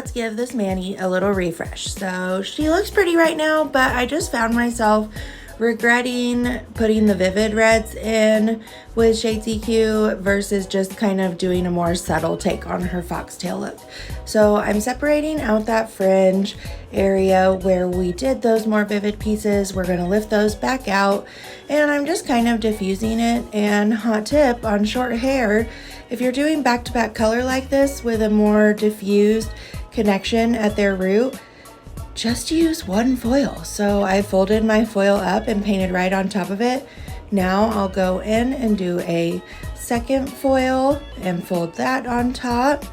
Let's give this Manny a little refresh. So she looks pretty right now, but I just found myself regretting putting the vivid reds in with Shades EQ versus just kind of doing a more subtle take on her foxtail look. So I'm separating out that fringe area where we did those more vivid pieces. We're going to lift those back out, and I'm just kind of diffusing it. And hot tip on short hair, if you're doing back-to-back color like this with a more diffused connection at their root, just use one foil. So I folded my foil up and painted right on top of it. Now I'll go in and do a second foil and fold that on top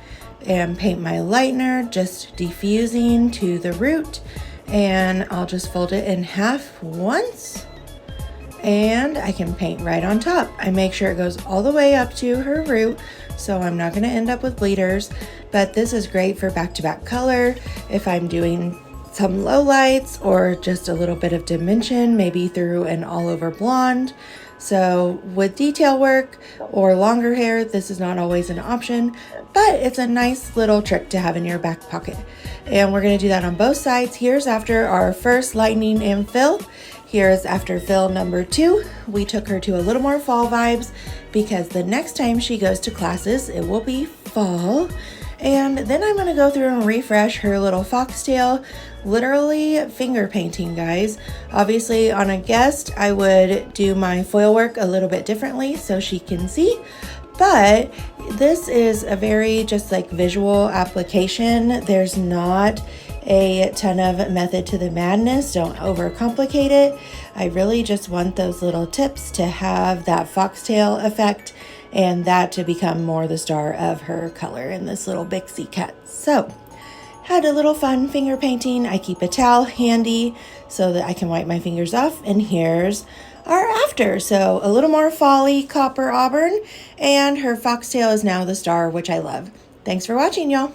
and paint my lightener, just diffusing to the root. And I'll just fold it in half once, and I can paint right on top. I make sure it goes all the way up to her root, so I'm not going to end up with bleeders. But this is great for back-to-back color if I'm doing some low lights or just a little bit of dimension, maybe through an all over blonde. So with detail work or longer hair, this is not always an option, but it's a nice little trick to have in your back pocket. And we're going to do that on both sides. Here's after our first lightening and fill. Here's after fill number 2. We took her to a little more fall vibes because the next time she goes to classes, it will be fall. And then I'm going to go through and refresh her little foxtail, literally finger painting, guys. Obviously on a guest, I would do my foil work a little bit differently so she can see. But this is a very just like visual application. There's not a ton of method to the madness. Don't overcomplicate it. I really just want those little tips to have that foxtail effect and that to become more the star of her color in this little Bixie cut. So had a little fun finger painting. I keep a towel handy so that I can wipe my fingers off. And here's our after. So a little more folly copper auburn, and her foxtail is now the star, which I love. Thanks for watching, y'all.